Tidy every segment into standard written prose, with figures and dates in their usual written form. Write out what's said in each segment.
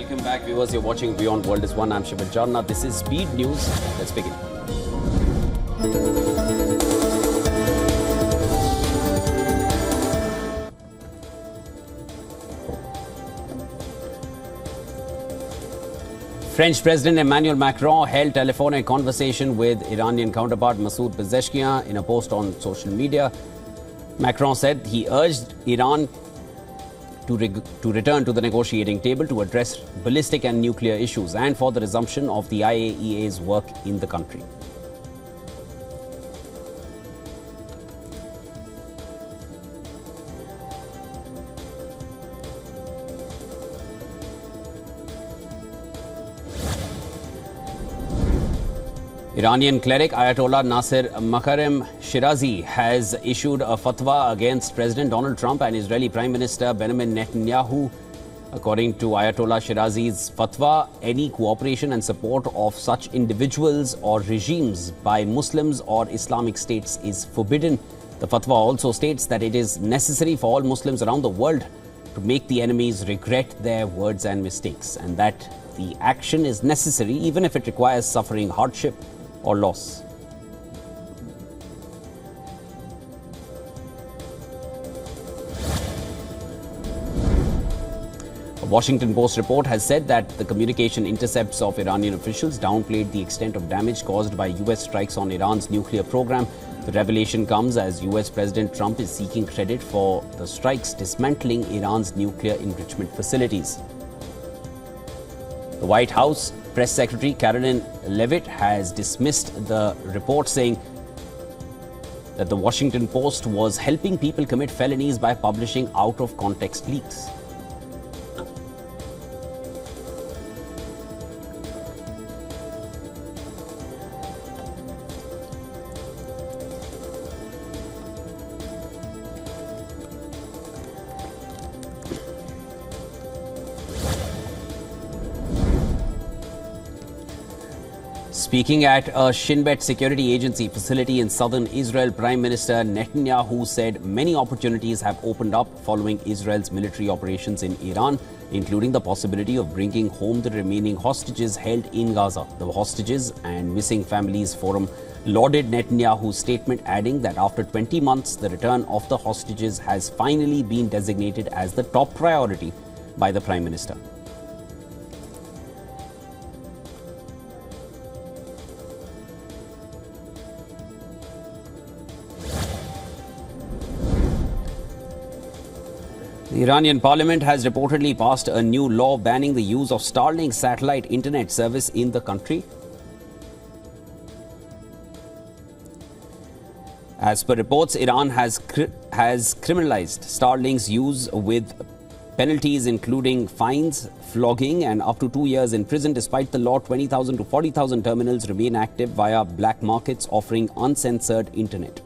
Welcome back, viewers. You're watching WION World is One. I'm Shiva Jarna. This is Speed News. Let's begin. French President Emmanuel Macron held telephonic conversation with Iranian counterpart Masoud Pezeshkian. In a post on social media, Macron said he urged Iran to return to the negotiating table to address ballistic and nuclear issues and for the resumption of the IAEA's work in the country. Iranian cleric Ayatollah Nasir Makarem Shirazi has issued a fatwa against President Donald Trump and Israeli Prime Minister Benjamin Netanyahu. According to Ayatollah Shirazi's fatwa, any cooperation and support of such individuals or regimes by Muslims or Islamic states is forbidden. The fatwa also states that it is necessary for all Muslims around the world to make the enemies regret their words and mistakes, and that the action is necessary even if it requires suffering hardship or loss. A Washington Post report has said that the communication intercepts of Iranian officials downplayed the extent of damage caused by US strikes on Iran's nuclear program. The revelation comes as US President Trump is seeking credit for the strikes dismantling Iran's nuclear enrichment facilities. The White House Press Secretary Caroline Leavitt has dismissed the report, saying that the Washington Post was helping people commit felonies by publishing out-of-context leaks. Speaking at a Shin Bet security agency facility in southern Israel, Prime Minister Netanyahu said many opportunities have opened up following Israel's military operations in Iran, including the possibility of bringing home the remaining hostages held in Gaza. The Hostages and Missing Families Forum lauded Netanyahu's statement, adding that after 20 months, the return of the hostages has finally been designated as the top priority by the Prime Minister. The Iranian parliament has reportedly passed a new law banning the use of Starlink satellite internet service in the country. As per reports, Iran has criminalized Starlink's use with penalties including fines, flogging and up to 2 years in prison. Despite the law, 20,000 to 40,000 terminals remain active via black markets offering uncensored internet.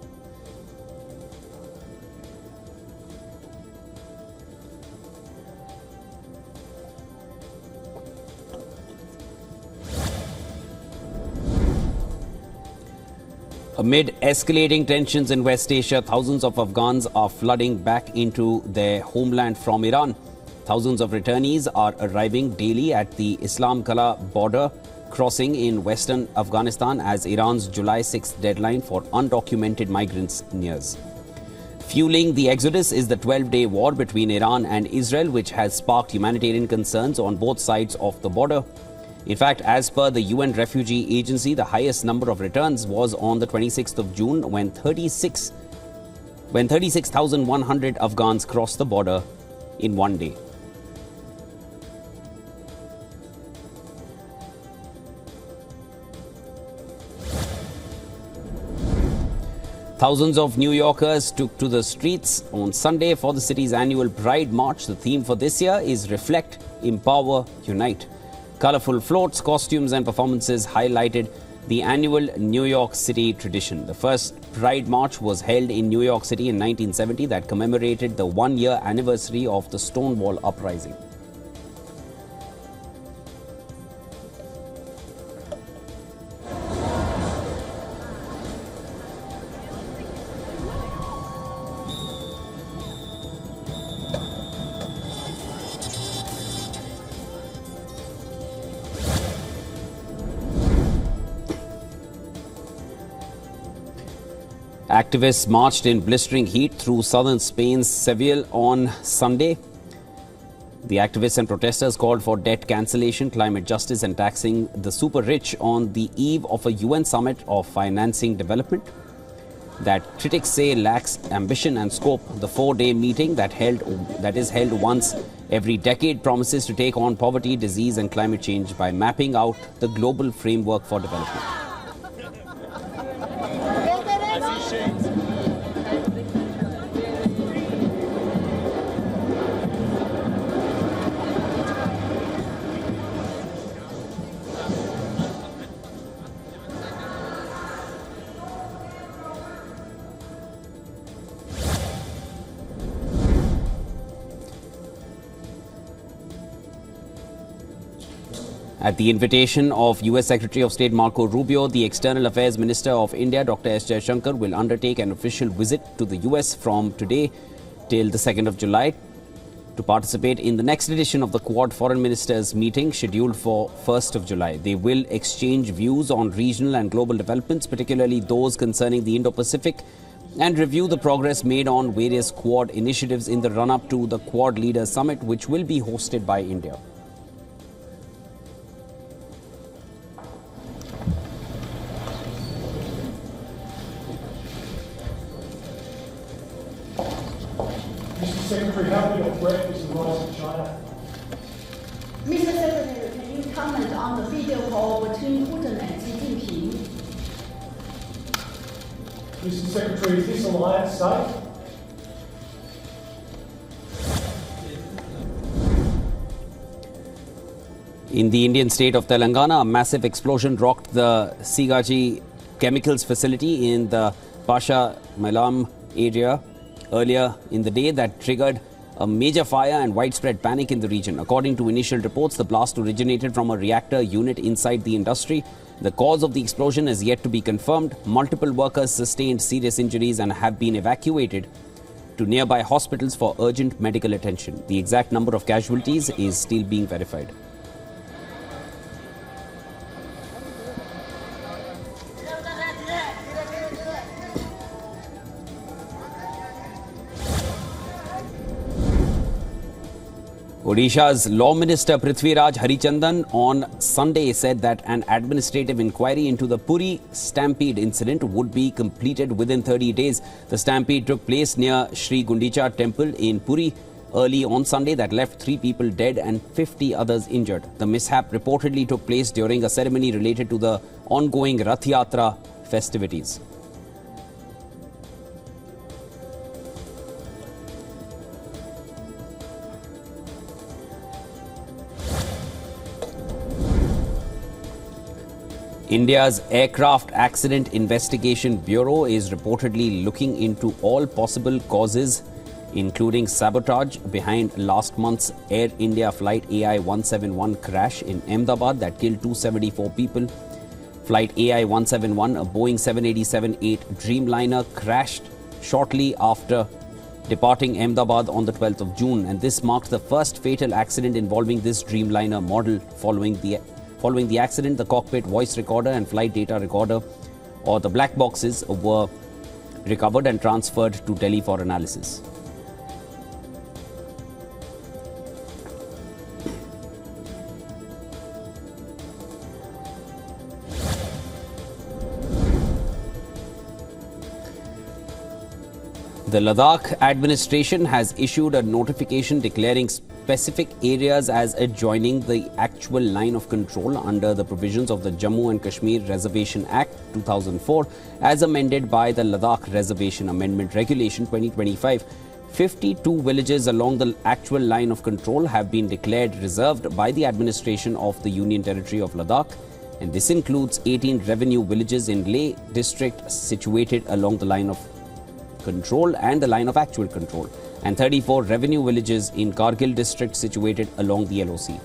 Amid escalating tensions in West Asia, thousands of Afghans are flooding back into their homeland from Iran. Thousands of returnees are arriving daily at the Islam Kala border crossing in western Afghanistan as Iran's July 6th deadline for undocumented migrants nears. Fueling the exodus is the 12-day war between Iran and Israel, which has sparked humanitarian concerns on both sides of the border. In fact, as per the UN Refugee Agency, the highest number of returns was on the 26th of June when 36,100 Afghans crossed the border in one day. Thousands of New Yorkers took to the streets on Sunday for the city's annual Pride March. The theme for this year is Reflect, Empower, Unite. Colorful floats, costumes and performances highlighted the annual New York City tradition. The first Pride March was held in New York City in 1970 that commemorated the one-year anniversary of the Stonewall Uprising. Activists marched in blistering heat through southern Spain's Seville on Sunday. The activists and protesters called for debt cancellation, climate justice and taxing the super rich on the eve of a UN summit of financing development that critics say lacks ambition and scope. The 4-day meeting that is held once every decade promises to take on poverty, disease and climate change by mapping out the global framework for development. At the invitation of US Secretary of State Marco Rubio, the External Affairs Minister of India, Dr. S. Jaishankar, will undertake an official visit to the US from today till the 2nd of July to participate in the next edition of the Quad Foreign Ministers meeting scheduled for 1st of July. They will exchange views on regional and global developments, particularly those concerning the Indo-Pacific, and review the progress made on various Quad initiatives in the run-up to the Quad Leaders Summit, which will be hosted by India. Mr. Secretary, how big a threat is the rise of China? Mr. Secretary, can you comment on the video call between Putin and Xi Jinping? Mr. Secretary, is this alliance safe? In the Indian state of Telangana, a massive explosion rocked the Sigaji chemicals facility in the Pasha Malam area earlier in the day that triggered a major fire and widespread panic in the region. According to initial reports, the blast originated from a reactor unit inside the industry. The cause of the explosion is yet to be confirmed. Multiple workers sustained serious injuries and have been evacuated to nearby hospitals for urgent medical attention. The exact number of casualties is still being verified. Odisha's Law Minister Prithviraj Harichandan on Sunday said that an administrative inquiry into the Puri Stampede incident would be completed within 30 days. The stampede took place near Sri Gundicha temple in Puri early on Sunday that left 3 people dead and 50 others injured. The mishap reportedly took place during a ceremony related to the ongoing Rath Yatra festivities. India's Aircraft Accident Investigation Bureau is reportedly looking into all possible causes, including sabotage, behind last month's Air India flight AI-171 crash in Ahmedabad that killed 274 people. Flight AI-171, a Boeing 787-8 Dreamliner, crashed shortly after departing Ahmedabad on the 12th of June, and this marked the first fatal accident involving this Dreamliner model. Following the accident, the cockpit voice recorder and flight data recorder, or the black boxes, were recovered and transferred to Delhi for analysis. The Ladakh administration has issued a notification declaring specific areas as adjoining the actual line of control under the provisions of the Jammu and Kashmir Reservation Act 2004 as amended by the Ladakh Reservation Amendment Regulation 2025. 52 villages along the actual line of control have been declared reserved by the administration of the Union Territory of Ladakh, and this includes 18 revenue villages in Leh district situated along the line of control and the line of actual control, and 34 revenue villages in Kargil district situated along the LOC.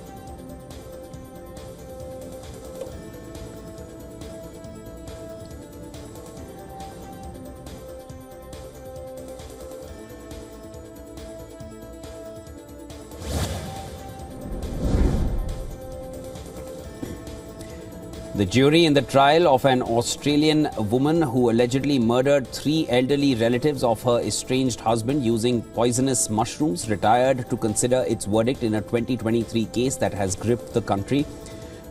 The jury in the trial of an Australian woman who allegedly murdered 3 elderly relatives of her estranged husband using poisonous mushrooms retired to consider its verdict in a 2023 case that has gripped the country.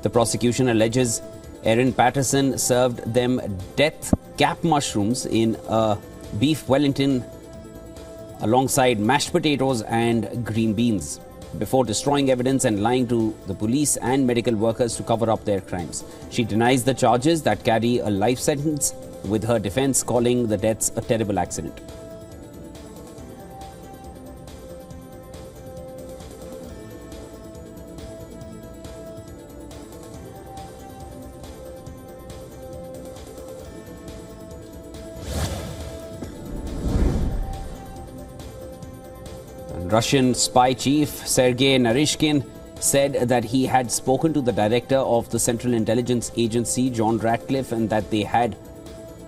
The prosecution alleges Erin Patterson served them death cap mushrooms in a beef Wellington alongside mashed potatoes and green beans before destroying evidence and lying to the police and medical workers to cover up their crimes. She denies the charges that carry a life sentence, with her defense calling the deaths a terrible accident. Russian spy chief Sergei Narishkin said that he had spoken to the director of the Central Intelligence Agency, John Ratcliffe, and that they had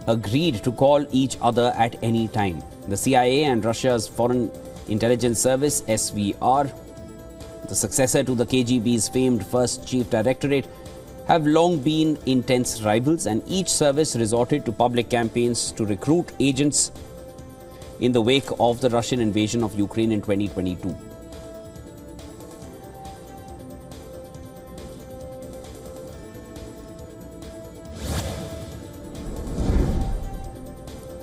agreed to call each other at any time. The CIA and Russia's Foreign Intelligence Service, SVR, the successor to the KGB's famed First Chief Directorate, have long been intense rivals, and each service resorted to public campaigns to recruit agents in the wake of the Russian invasion of Ukraine in 2022.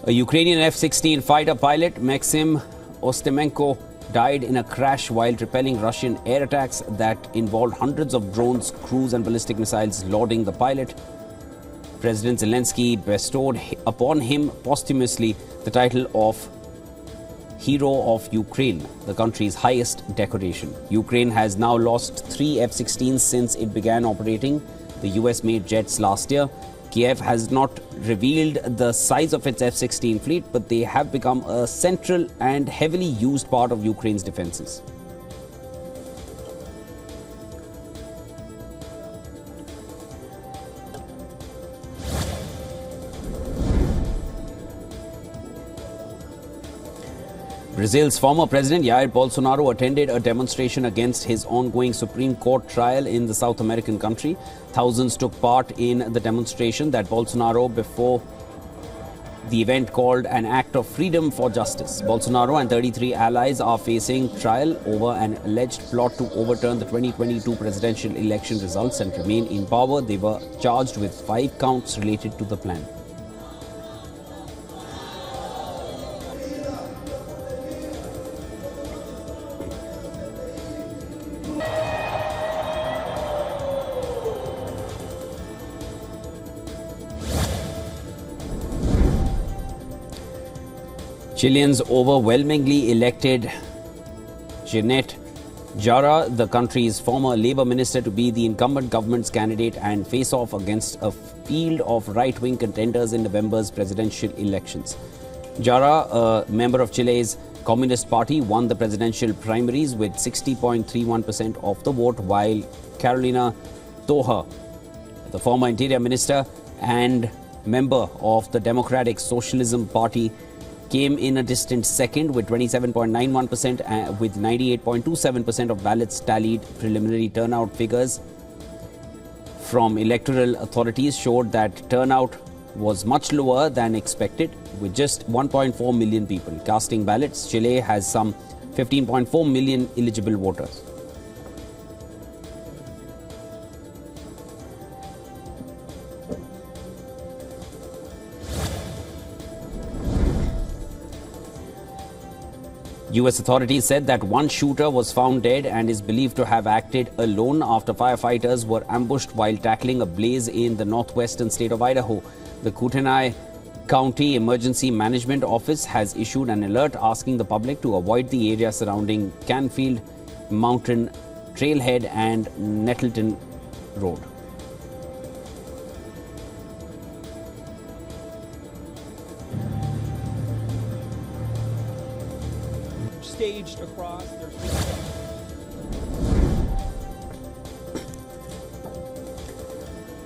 A Ukrainian F-16 fighter pilot, Maxim Ostemenko, died in a crash while repelling Russian air attacks that involved hundreds of drones, crews and ballistic missiles loading the pilot. President Zelensky bestowed upon him posthumously the title of Hero of Ukraine, the country's highest decoration. Ukraine has now lost 3 F-16s since it began operating the US-made jets last year. Kiev has not revealed the size of its F-16 fleet, but they have become a central and heavily used part of Ukraine's defenses. Brazil's former president Jair Bolsonaro attended a demonstration against his ongoing Supreme Court trial in the South American country. Thousands took part in the demonstration that Bolsonaro, before the event, called an act of freedom for justice. Bolsonaro and 33 allies are facing trial over an alleged plot to overturn the 2022 presidential election results and remain in power. They were charged with 5 counts related to the plan. Chileans overwhelmingly elected Jeanette Jara, the country's former labor minister, to be the incumbent government's candidate and face off against a field of right-wing contenders in November's presidential elections. Jara, a member of Chile's Communist Party, won the presidential primaries with 60.31% of the vote, while Carolina Toja, the former interior minister and member of the Democratic Socialism Party, came in a distant second with 27.91%, with 98.27% of ballots tallied. Preliminary turnout figures from electoral authorities showed that turnout was much lower than expected, with just 1.4 million people casting ballots. Chile has some 15.4 million eligible voters. US authorities said that one shooter was found dead and is believed to have acted alone after firefighters were ambushed while tackling a blaze in the northwestern state of Idaho. The Kootenai County Emergency Management Office has issued an alert asking the public to avoid the area surrounding Canfield Mountain Trailhead and Nettleton Road. Staged across their...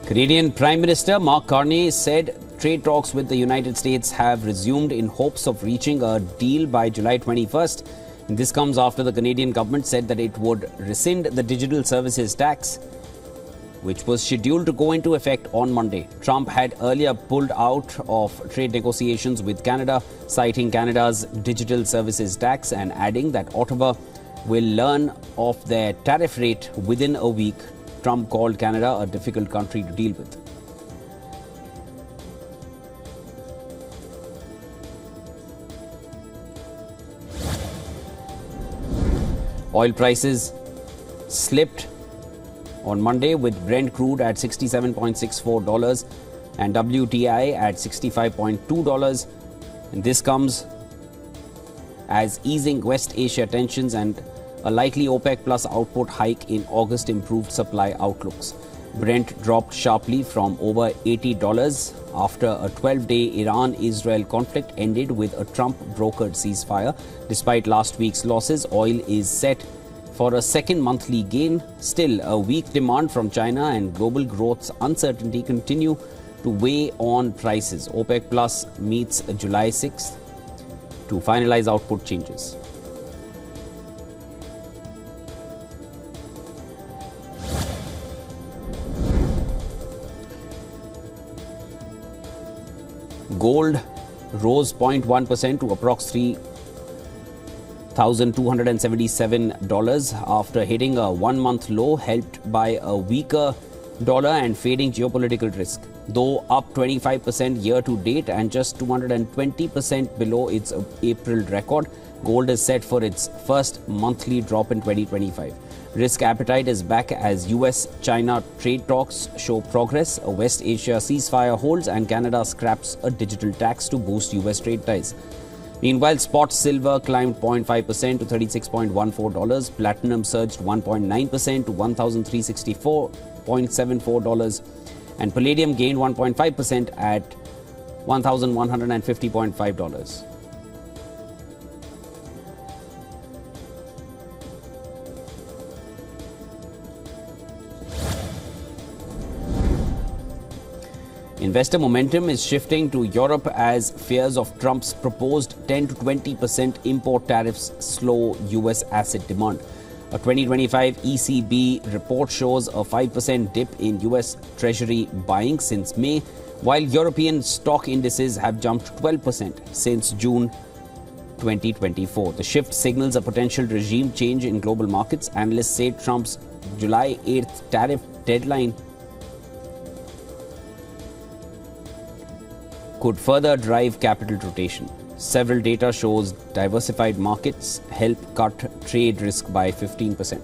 Canadian Prime Minister Mark Carney said trade talks with the United States have resumed in hopes of reaching a deal by July 21st. And this comes after the Canadian government said that it would rescind the digital services tax which was scheduled to go into effect on Monday. Trump had earlier pulled out of trade negotiations with Canada, citing Canada's digital services tax and adding that Ottawa will learn of their tariff rate within a week. Trump called Canada a difficult country to deal with. Oil prices slipped on Monday with Brent crude at $67.64 and WTI at $65.2. And this comes as easing West Asia tensions and a likely OPEC plus output hike in August improved supply outlooks. Brent dropped sharply from over $80 after a 12-day Iran-Israel conflict ended with a Trump-brokered ceasefire. Despite last week's losses, oil is set for a second monthly gain. Still, a weak demand from China and global growth's uncertainty continue to weigh on prices. OPEC Plus meets July 6th to finalize output changes. Gold rose 0.1% to approx $3,277 after hitting a one-month low, helped by a weaker dollar and fading geopolitical risk. Though up 25% year-to-date and just 220% below its April record, gold is set for its first monthly drop in 2025. Risk appetite is back as US-China trade talks show progress, a West Asia ceasefire holds, and Canada scraps a digital tax to boost US trade ties. Meanwhile, spot silver climbed 0.5% to $36.14. Platinum surged 1.9% to $1,364.74. And palladium gained 1.5% at $1,150.5. Investor momentum is shifting to Europe as fears of Trump's proposed 10 to 20% import tariffs slow US asset demand. A 2025 ECB report shows a 5% dip in US Treasury buying since May, while European stock indices have jumped 12% since June 2024. The shift signals a potential regime change in global markets. Analysts say Trump's July 8th tariff deadline could further drive capital rotation. Several data shows diversified markets help cut trade risk by 15%.